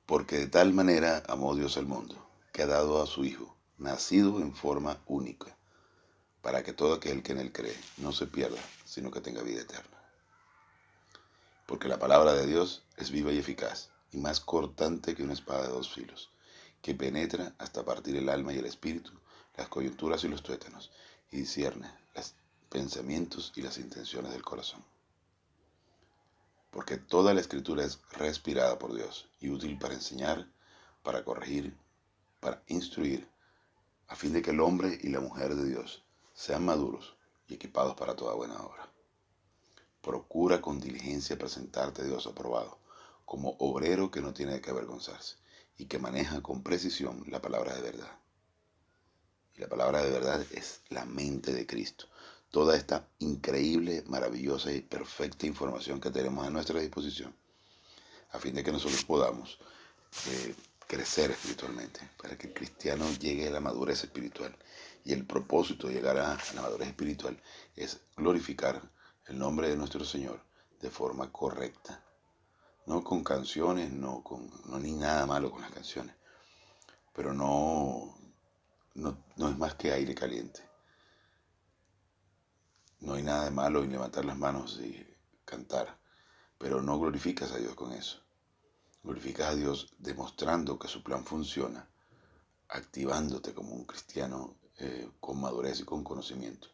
Porque de tal manera amó Dios al mundo, que ha dado a su Hijo, nacido en forma única, para que todo aquel que en él cree no se pierda, sino que tenga vida eterna. Porque la palabra de Dios es viva y eficaz, y más cortante que una espada de dos filos, que penetra hasta partir el alma y el espíritu, las coyunturas y los tuétanos, y discierne los pensamientos y las intenciones del corazón. Porque toda la escritura es respirada por Dios y útil para enseñar, para corregir, para instruir, a fin de que el hombre y la mujer de Dios sean maduros y equipados para toda buena obra. Procura con diligencia presentarte a Dios aprobado, como obrero que no tiene de qué avergonzarse y que maneja con precisión la palabra de verdad. Y la palabra de verdad es la mente de Cristo. Toda esta increíble, maravillosa y perfecta información que tenemos a nuestra disposición, a fin de que nosotros podamos crecer espiritualmente, para que el cristiano llegue a la madurez espiritual. Y el propósito de llegar a la madurez espiritual es glorificar el nombre de nuestro Señor de forma correcta. No con canciones, no ni nada malo con las canciones, pero no es más que aire caliente. No hay nada de malo en levantar las manos y cantar, pero no glorificas a Dios con eso. Glorificas a Dios demostrando que su plan funciona, activándote como un cristiano con madurez y con conocimiento.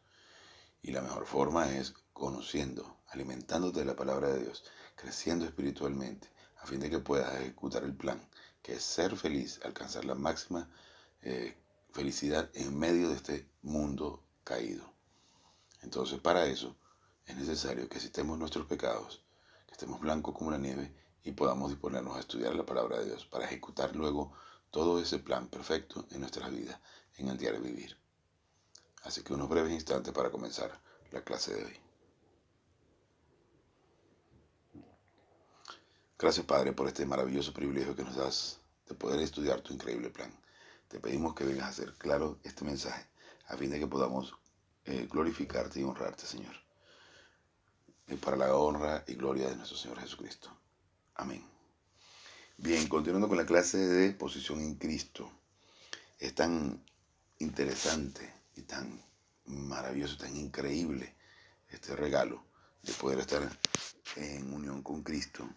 Y la mejor forma es conociendo, alimentándote de la palabra de Dios, creciendo espiritualmente, a fin de que puedas ejecutar el plan, que es ser feliz, alcanzar la máxima felicidad en medio de este mundo caído. Entonces, para eso es necesario que asistemos nuestros pecados, que estemos blancos como la nieve y podamos disponernos a estudiar la palabra de Dios para ejecutar luego todo ese plan perfecto en nuestras vidas, en el diario vivir. Así que unos breves instantes para comenzar la clase de hoy. Gracias, Padre, por este maravilloso privilegio que nos das de poder estudiar tu increíble plan. Te pedimos que vengas a hacer claro este mensaje, a fin de que podamos glorificarte y honrarte, Señor. Para la honra y gloria de nuestro Señor Jesucristo. Amén. Bien, continuando con la clase de posición en Cristo. Es tan interesante y tan maravilloso, tan increíble este regalo de poder estar en unión con Cristo,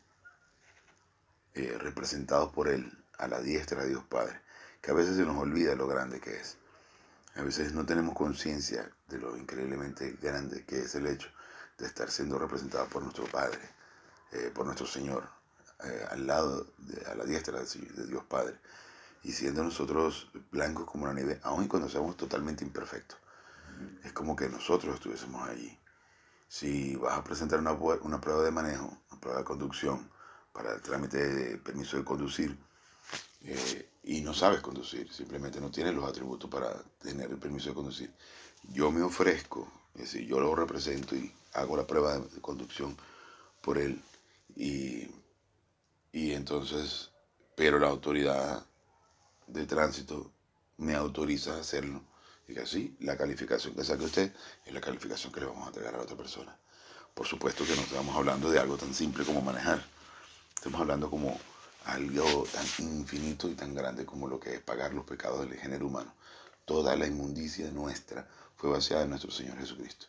representados por Él a la diestra de Dios Padre, que a veces se nos olvida lo grande que es. A veces no tenemos conciencia de lo increíblemente grande que es el hecho de estar siendo representados por nuestro Padre, por nuestro Señor, a la diestra de Dios Padre, y siendo nosotros blancos como la nieve, aun cuando seamos totalmente imperfectos. Es como que nosotros estuviésemos allí. Si vas a presentar una prueba de manejo, una prueba de conducción para el trámite de permiso de conducir, y no sabes conducir, simplemente no tienes los atributos para tener el permiso de conducir, yo me ofrezco, es decir, yo lo represento y hago la prueba de conducción por él, y, y entonces, pero la autoridad de tránsito me autoriza a hacerlo. Y que así, la calificación que saque usted es la calificación que le vamos a entregar a la otra persona. Por supuesto que no estamos hablando de algo tan simple como manejar. Estamos hablando como algo tan infinito y tan grande como lo que es pagar los pecados del género humano. Toda la inmundicia nuestra fue vaciada en nuestro Señor Jesucristo,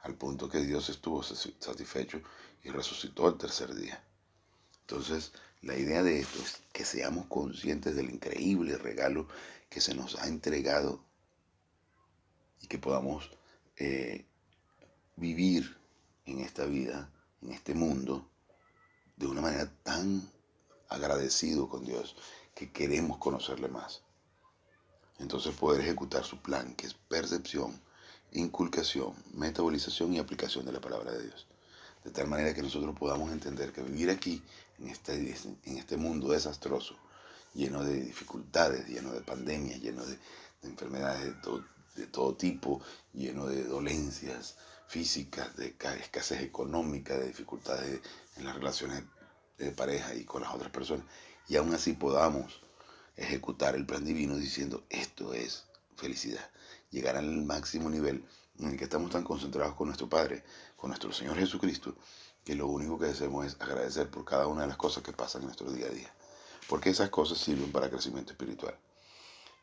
al punto que Dios estuvo satisfecho y resucitó al tercer día. Entonces, la idea de esto es que seamos conscientes del increíble regalo que se nos ha entregado y que podamos vivir en esta vida, en este mundo, de una manera tan agradecido con Dios que queremos conocerle más. Entonces poder ejecutar su plan, que es percepción, inculcación, metabolización y aplicación de la palabra de Dios. De tal manera que nosotros podamos entender que vivir aquí, en este mundo desastroso, lleno de dificultades, lleno de pandemias, lleno de enfermedades de todo tipo, lleno de dolencias físicas, de escasez económica, de dificultades en las relaciones de pareja y con las otras personas, y aún así podamos ejecutar el plan divino diciendo esto es felicidad, llegar al máximo nivel en el que estamos tan concentrados con nuestro Padre, con nuestro Señor Jesucristo, que lo único que hacemos es agradecer por cada una de las cosas que pasan en nuestro día a día. porque esas cosas sirven para crecimiento espiritual.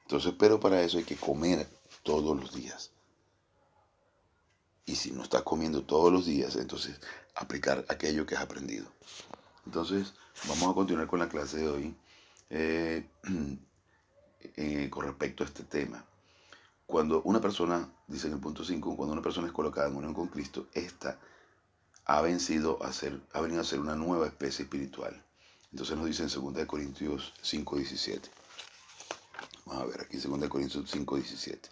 Entonces, pero para eso hay que comer todos los días. Y si no estás comiendo todos los días, entonces aplicar aquello que has aprendido. Entonces, vamos a continuar con la clase de hoy con respecto a este tema. Cuando una persona, dice en el punto 5, cuando una persona es colocada en unión con Cristo, esta ha venido a ser una nueva especie espiritual. Entonces nos dice en 2 Corintios 5:17. Vamos a ver aquí, 2 Corintios 5:17.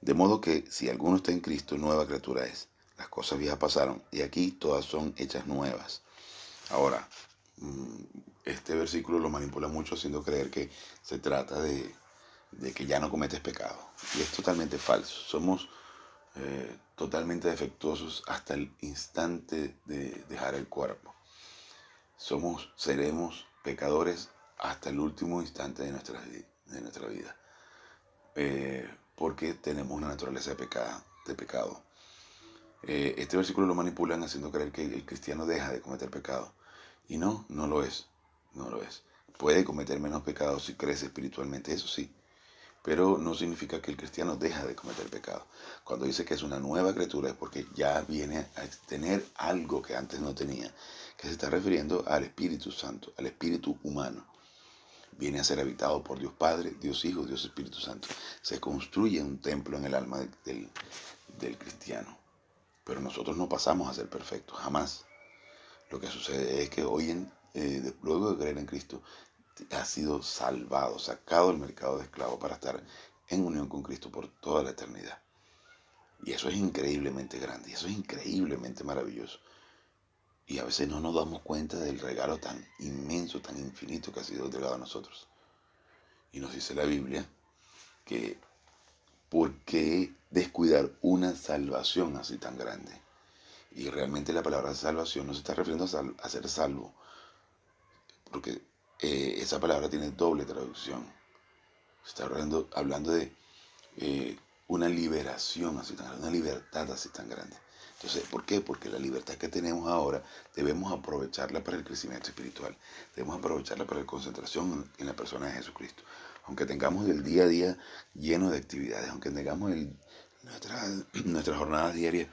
De modo que si alguno está en Cristo, nueva criatura es. Las cosas viejas pasaron y aquí todas son hechas nuevas. Ahora, este versículo lo manipula mucho haciendo creer que se trata de que ya no cometes pecado. Y es totalmente falso. Somos totalmente defectuosos hasta el instante de dejar el cuerpo. Seremos pecadores hasta el último instante de nuestra vida. Porque tenemos una naturaleza de pecado. Este versículo lo manipulan haciendo creer que el cristiano deja de cometer pecado. Y no lo es. No lo es. Puede cometer menos pecados si crece espiritualmente, eso sí. Pero no significa que el cristiano deja de cometer pecado. Cuando dice que es una nueva criatura es porque ya viene a tener algo que antes no tenía, que se está refiriendo al Espíritu Santo, al Espíritu humano. Viene a ser habitado por Dios Padre, Dios Hijo, Dios Espíritu Santo. Se construye un templo en el alma del cristiano. Pero nosotros no pasamos a ser perfectos, jamás. Lo que sucede es que hoy, luego de creer en Cristo, ha sido salvado, sacado del mercado de esclavos para estar en unión con Cristo por toda la eternidad. Y eso es increíblemente grande, y eso es increíblemente maravilloso. Y a veces no nos damos cuenta del regalo tan inmenso, tan infinito que ha sido entregado a nosotros. Y nos dice la Biblia que ¿por qué descuidar una salvación así tan grande? Y realmente la palabra salvación no se está refiriendo a ser salvo, porque esa palabra tiene doble traducción. Se está hablando de una liberación así tan grande, una libertad así tan grande. Entonces, ¿por qué? Porque la libertad que tenemos ahora debemos aprovecharla para el crecimiento espiritual, debemos aprovecharla para la concentración en la persona de Jesucristo. Aunque tengamos el día a día lleno de actividades, aunque tengamos nuestras jornadas diarias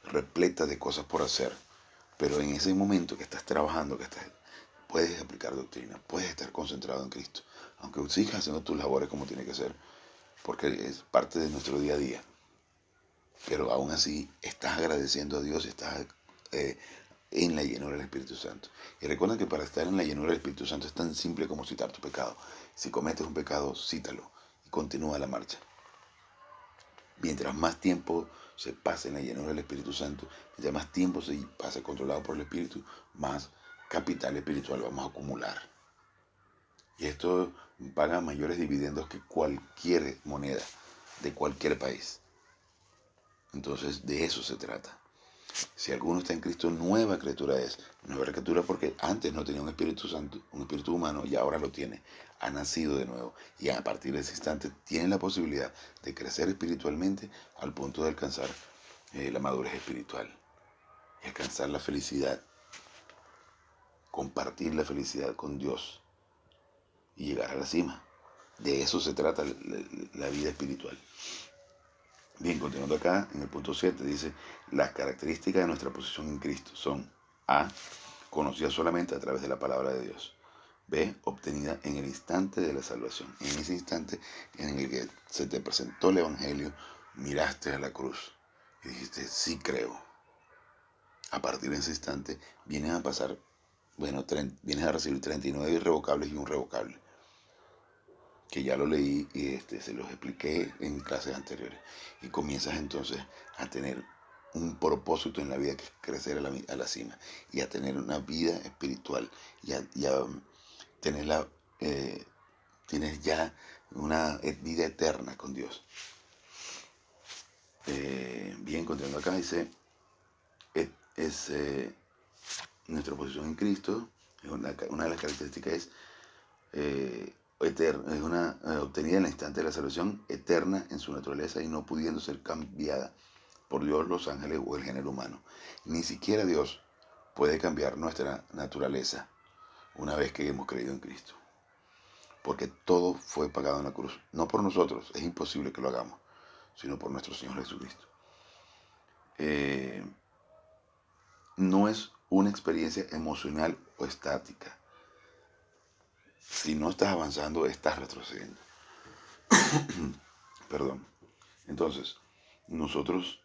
repletas de cosas por hacer, pero en ese momento que estás trabajando, puedes aplicar doctrina, puedes estar concentrado en Cristo, aunque sigas haciendo tus labores como tiene que ser, porque es parte de nuestro día a día. Pero aún así estás agradeciendo a Dios, estás en la llenura del Espíritu Santo. Y recuerda que para estar en la llenura del Espíritu Santo es tan simple como citar tu pecado. Si cometes un pecado, cítalo y continúa la marcha. Mientras más tiempo se pase en la llenura del Espíritu Santo, mientras más tiempo se pase controlado por el Espíritu, más capital espiritual vamos a acumular. Y esto paga mayores dividendos que cualquier moneda de cualquier país. Entonces, de eso se trata. Si alguno está en Cristo, nueva criatura es. Nueva criatura porque antes no tenía un Espíritu Santo, un Espíritu humano, y ahora lo tiene. Ha nacido de nuevo. Y a partir de ese instante tiene la posibilidad de crecer espiritualmente al punto de alcanzar la madurez espiritual. Y alcanzar la felicidad. Compartir la felicidad con Dios. Y llegar a la cima. De eso se trata la vida espiritual. Bien, continuando acá, en el punto 7 dice, las características de nuestra posición en Cristo son A, conocida solamente a través de la palabra de Dios. B, obtenida en el instante de la salvación. En ese instante en el que se te presentó el Evangelio, miraste a la cruz y dijiste, sí creo. A partir de ese instante vienes a pasar, vienes a recibir 39 irrevocables y un revocable, que ya lo leí y se los expliqué en clases anteriores. Y comienzas entonces a tener un propósito en la vida que es crecer a la cima y a tener una vida espiritual y a tener tienes ya una vida eterna con Dios. Bien, continuando acá, dice, es nuestra posición en Cristo, una de las características es eterna, es una obtenida en el instante de la salvación, eterna en su naturaleza y no pudiendo ser cambiada por Dios, los ángeles o el género humano. Ni siquiera Dios puede cambiar nuestra naturaleza. una vez que hemos creído en Cristo. Porque todo fue pagado en la cruz. No por nosotros, es imposible que lo hagamos, sino por nuestro Señor Jesucristo. No es una experiencia emocional o estática. Si no estás avanzando, estás retrocediendo. Perdón. Entonces, nosotros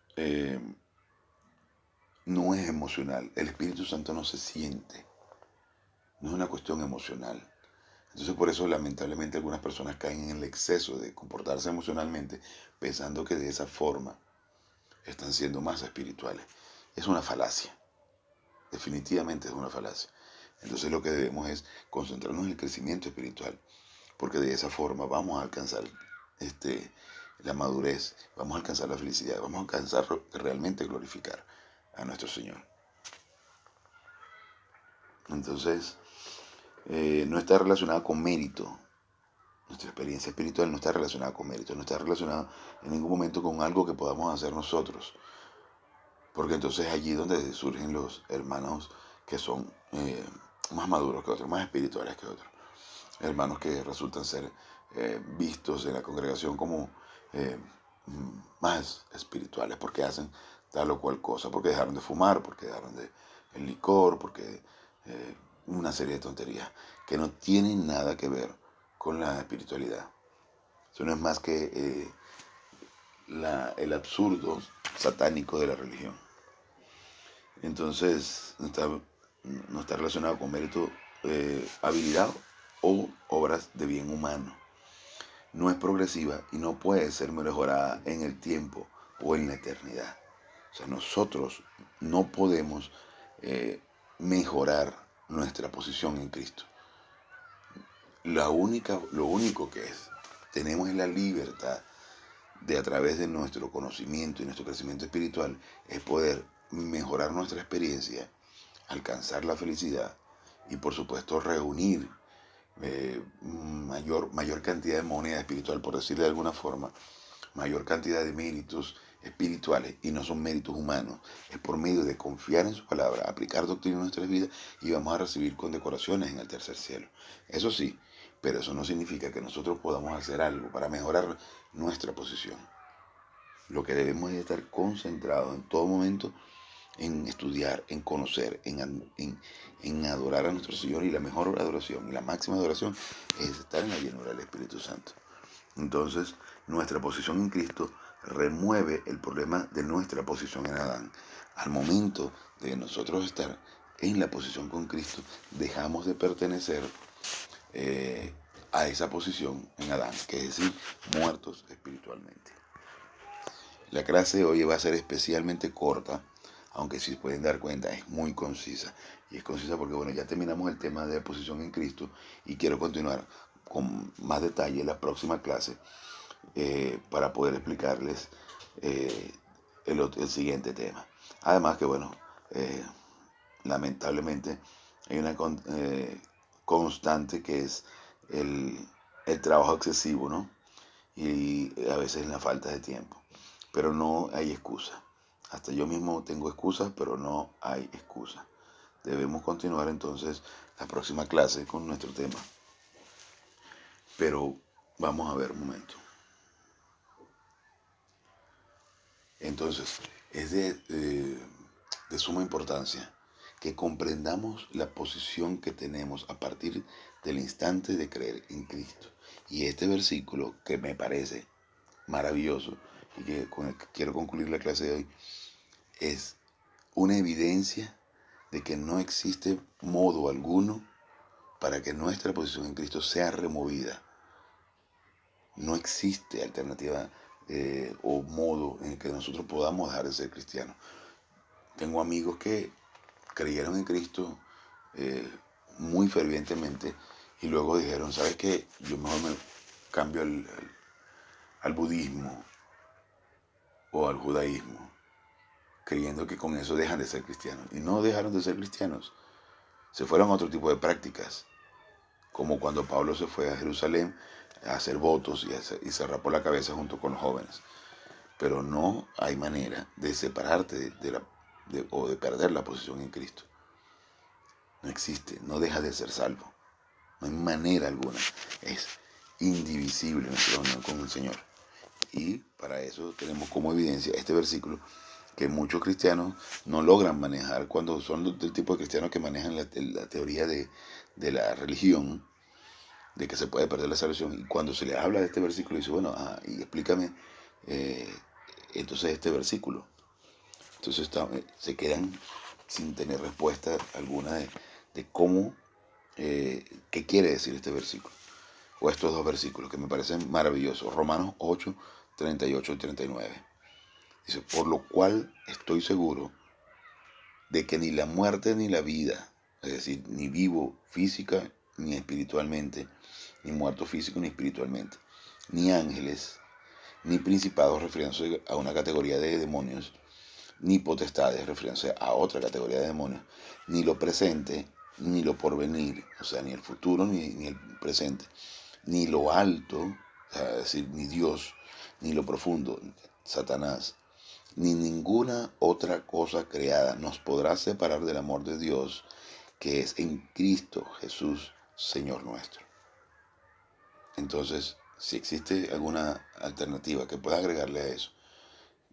no es emocional. El Espíritu Santo no se siente. No es una cuestión emocional. Entonces por eso lamentablemente algunas personas caen en el exceso de comportarse emocionalmente pensando que de esa forma están siendo más espirituales. Es una falacia. Definitivamente es una falacia. Entonces lo que debemos es concentrarnos en el crecimiento espiritual, porque de esa forma vamos a alcanzar la madurez, vamos a alcanzar la felicidad, vamos a alcanzar realmente glorificar a nuestro Señor. Entonces, no está relacionada con mérito. Nuestra experiencia espiritual no está relacionada con mérito, no está relacionada en ningún momento con algo que podamos hacer nosotros. Porque entonces allí es donde surgen los hermanos que son más maduros que otros, más espirituales que otros. Hermanos que resultan ser vistos en la congregación como más espirituales, porque hacen tal o cual cosa, porque dejaron de fumar, porque dejaron el licor, porque una serie de tonterías que no tienen nada que ver con la espiritualidad. Eso no es más que el absurdo satánico de la religión. Entonces, no está relacionado con mérito, habilidad o obras de bien humano. No es progresiva y no puede ser mejorada en el tiempo o en la eternidad. O sea, nosotros no podemos mejorar nuestra posición en Cristo. Lo único que tenemos es la libertad de, a través de nuestro conocimiento y nuestro crecimiento espiritual, es poder mejorar nuestra experiencia, alcanzar la felicidad y por supuesto reunir mayor cantidad de moneda espiritual, por decirlo de alguna forma, mayor cantidad de méritos espirituales, y no son méritos humanos, es por medio de confiar en su palabra, aplicar doctrina en nuestras vidas, y vamos a recibir condecoraciones en el tercer cielo. Eso sí, pero eso no significa que nosotros podamos hacer algo para mejorar nuestra posición. Lo que debemos es estar concentrados en todo momento en estudiar, en conocer, en adorar a nuestro Señor, y la mejor adoración y la máxima adoración es estar en la llenura del Espíritu Santo. Entonces, nuestra posición en Cristo remueve el problema de nuestra posición en Adán. Al momento de nosotros estar en la posición con Cristo, dejamos de pertenecer a esa posición en Adán, que es decir, muertos espiritualmente. La clase de hoy va a ser especialmente corta, aunque si pueden dar cuenta es muy concisa. Y es concisa porque bueno, ya terminamos el tema de la posición en Cristo y quiero continuar con más detalle en la próxima clase para poder explicarles el siguiente tema. Además que bueno, lamentablemente hay una constante que es el trabajo excesivo, ¿no? Y a veces la falta de tiempo. Pero no hay excusa. Hasta yo mismo tengo excusas, pero no hay excusa. Debemos continuar entonces la próxima clase con nuestro tema. Pero vamos a ver un momento. Entonces, es de suma importancia que comprendamos la posición que tenemos a partir del instante de creer en Cristo. Y este versículo, que me parece maravilloso y que con el que quiero concluir la clase de hoy, es una evidencia de que no existe modo alguno para que nuestra posición en Cristo sea removida. No existe alternativa o modo en el que nosotros podamos dejar de ser cristianos. Tengo amigos que creyeron en Cristo muy fervientemente y luego dijeron, ¿sabes qué? Yo mejor me cambio al budismo o al judaísmo, creyendo que con eso dejan de ser cristianos. Y no dejaron de ser cristianos. Se fueron a otro tipo de prácticas, como cuando Pablo se fue a Jerusalén a hacer votos y se rapó la cabeza junto con los jóvenes. Pero no hay manera de separarte o de perder la posición en Cristo. No existe, no deja de ser salvo. No hay manera alguna. Es indivisible nuestra unión con el Señor. Y para eso tenemos como evidencia este versículo que muchos cristianos no logran manejar cuando son del tipo de cristianos que manejan la teoría de la religión, de que se puede perder la salvación. Y cuando se les habla de este versículo, dice, bueno, y explícame entonces este versículo. Entonces se quedan sin tener respuesta alguna de cómo, qué quiere decir este versículo, o estos dos versículos que me parecen maravillosos. Romanos 8, 38 y 39. Dice, por lo cual estoy seguro de que ni la muerte ni la vida, es decir, ni vivo física ni espiritualmente, ni muerto físico ni espiritualmente, ni ángeles, ni principados refiriéndose a una categoría de demonios, ni potestades refiriéndose a otra categoría de demonios, ni lo presente, ni lo porvenir, o sea, ni el futuro ni el presente, ni lo alto, o sea, es decir, ni Dios, ni lo profundo, Satanás, ni ninguna otra cosa creada nos podrá separar del amor de Dios que es en Cristo Jesús, Señor nuestro. Entonces, si existe alguna alternativa que pueda agregarle a eso,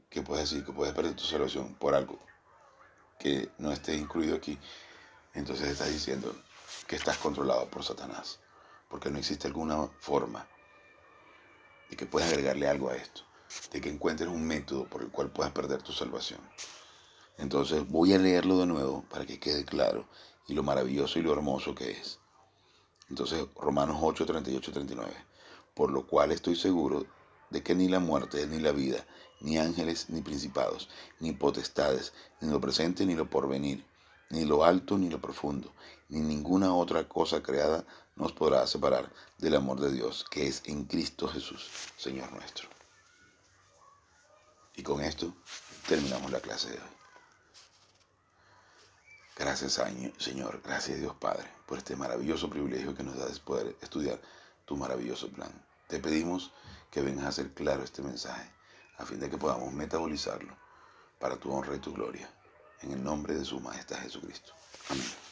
que puedes decir que puedes perder tu salvación por algo que no esté incluido aquí, entonces estás diciendo que estás controlado por Satanás, porque no existe alguna forma de que puedas agregarle algo a esto, de que encuentres un método por el cual puedas perder tu salvación. Entonces voy a leerlo de nuevo para que quede claro y lo maravilloso y lo hermoso que es. Entonces, Romanos 8, 38, 39. Por lo cual estoy seguro de que ni la muerte, ni la vida, ni ángeles, ni principados, ni potestades, ni lo presente, ni lo porvenir, ni lo alto, ni lo profundo, ni ninguna otra cosa creada nos podrá separar del amor de Dios, que es en Cristo Jesús, Señor nuestro. Y con esto terminamos la clase de hoy. Gracias, Señor, gracias Dios Padre, por este maravilloso privilegio que nos da de poder estudiar tu maravilloso plan. Te pedimos que vengas a hacer claro este mensaje, a fin de que podamos metabolizarlo para tu honra y tu gloria. En el nombre de su Majestad Jesucristo. Amén.